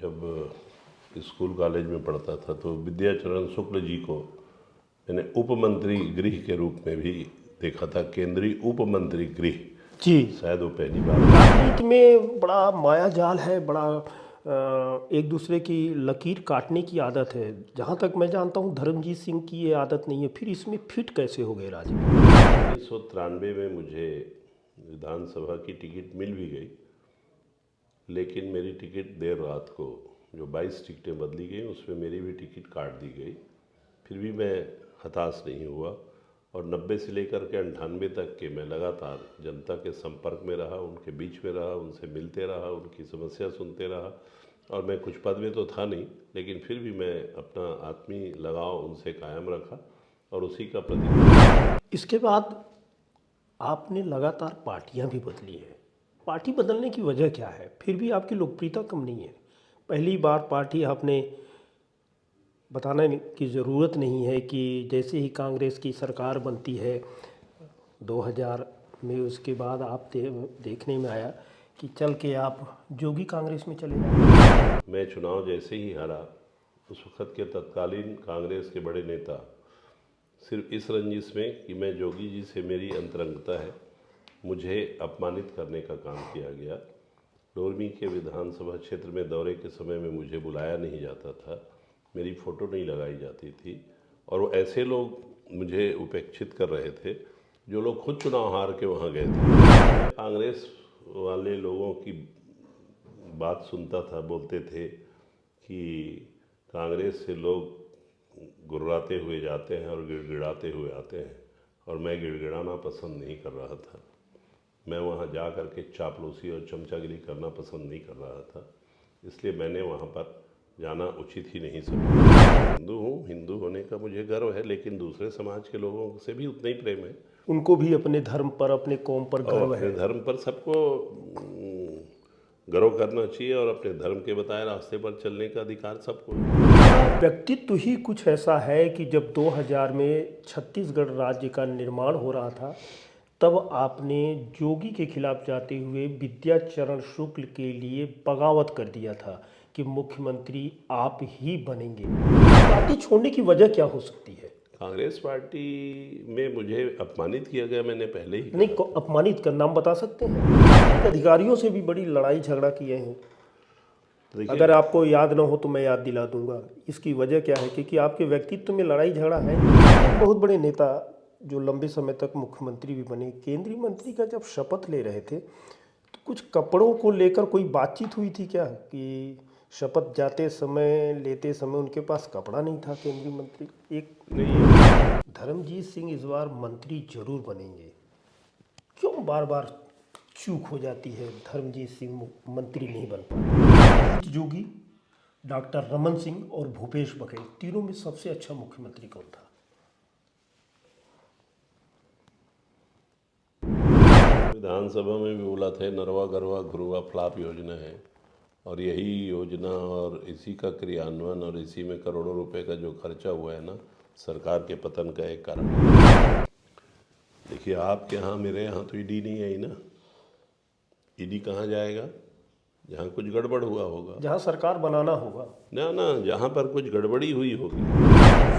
जब school college में पढ़ता था तो विद्याचरण शुक्ल जी को मैंने उपमंत्री गृह के रूप में भी देखा था। केंद्रीय उपमंत्री गृह जी, शायद वो पहली बार। राजनीति में बड़ा माया जाल है, बड़ा एक दूसरे की लकीर काटने की आदत है। जहाँ तक मैं जानता हूँ धर्मजीत सिंह की ये आदत नहीं है, फिर इसमें फिट कैसे हो गए राजनीति? 1993 में मुझे विधानसभा की टिकट मिल भी गई, लेकिन मेरी टिकट देर रात को जो 22 टिकटें बदली गई उसमें मेरी भी टिकट काट दी गई। फिर भी मैं हताश नहीं हुआ और 90 से लेकर के 98 तक के मैं लगातार जनता के संपर्क में रहा, उनके बीच में रहा, उनसे मिलते रहा, उनकी समस्या सुनते रहा। और मैं कुछ पद में तो था नहीं, लेकिन फिर भी मैं अपना आत्मीय लगाव उनसे कायम रखा और उसी का प्रतीक। इसके बाद आपने लगातार पार्टियां भी बदली हैं। पार्टी बदलने की वजह क्या है? फिर भी आपकी लोकप्रियता कम नहीं है। पहली बार पार्टी आपने बताने की ज़रूरत नहीं है कि जैसे ही कांग्रेस की सरकार बनती है 2000 में, उसके बाद आप देखने में आया कि चल के आप जोगी कांग्रेस में चले गए। मैं चुनाव जैसे ही हारा, उस वक्त के तत्कालीन कांग्रेस के बड़े नेता सिर्फ इस रंजिश में कि मैं जोगी जी से मेरी अंतरंगता है, मुझे अपमानित करने का काम किया गया। डोरमी के विधानसभा क्षेत्र में दौरे के समय में मुझे बुलाया नहीं जाता था, मेरी फ़ोटो नहीं लगाई जाती थी और वो ऐसे लोग मुझे उपेक्षित कर रहे थे जो लोग खुद चुनाव हार के वहाँ गए थे। कांग्रेस वाले लोगों की बात सुनता था, बोलते थे कि कांग्रेस से लोग गुर्राते हुए जाते हैं और गिड़गिड़ाते हुए आते हैं, और मैं गिड़गिड़ाना पसंद नहीं कर रहा था। मैं वहाँ जा कर के चापलूसी और चमचागिरी करना पसंद नहीं कर रहा था, इसलिए मैंने वहाँ पर जाना उचित ही नहीं समझा। हिंदू हूँ, हिंदू होने का मुझे गर्व है, लेकिन दूसरे समाज के लोगों से भी उतना ही प्रेम है। उनको भी अपने धर्म पर, अपने कौम पर गर्व है। अपने धर्म पर सबको गर्व करना चाहिए और अपने धर्म के बताए रास्ते पर चलने का अधिकार सबको है। व्यक्तित्व ही कुछ ऐसा है कि जब 2000 में छत्तीसगढ़ राज्य का निर्माण हो रहा था, तब आपने जोगी के खिलाफ जाते हुए विद्याचरण शुक्ल के लिए बगावत कर दिया था कि मुख्यमंत्री आप ही बनेंगे। पार्टी छोड़ने की वजह क्या हो सकती है? कांग्रेस पार्टी में मुझे अपमानित किया गया, मैंने पहले ही नहीं, अपमानित का नाम बता सकते हैं? अधिकारियों से भी बड़ी लड़ाई झगड़ा किए हैं। अगर आपको याद ना हो तो मैं याद दिला दूंगा। इसकी वजह क्या है? क्योंकि आपके व्यक्तित्व में लड़ाई झगड़ा है। बहुत बड़े नेता जो लंबे समय तक मुख्यमंत्री भी बने, केंद्रीय मंत्री का जब शपथ ले रहे थे तो कुछ कपड़ों को लेकर कोई बातचीत हुई थी क्या, कि शपथ जाते समय, लेते समय उनके पास कपड़ा नहीं था केंद्रीय मंत्री? एक नहीं, धर्मजीत सिंह इस बार मंत्री जरूर बनेंगे, क्यों बार बार चूक हो जाती है, धर्मजीत सिंह मंत्री नहीं बन पाते? जोगी, डॉक्टर रमन सिंह और भूपेश बघेल, तीनों में सबसे अच्छा मुख्यमंत्री कौन था? विधानसभा में भी बोला था नरवा गरवा घुरवा फ्लॉप योजना है, और यही योजना और इसी का क्रियान्वयन और इसी में करोड़ों रुपए का जो खर्चा हुआ है ना, सरकार के पतन का एक कारण। देखिए, आपके यहाँ मेरे यहाँ तो ईडी नहीं आई ना। ईडी कहाँ जाएगा? जहाँ कुछ गड़बड़ हुआ होगा, जहां सरकार बनाना होगा ना ना, जहाँ पर कुछ गड़बड़ी हुई होगी।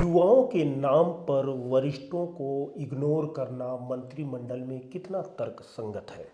युवाओं के नाम पर वरिष्ठों को इग्नोर करना मंत्रिमंडल में कितना तर्कसंगत है?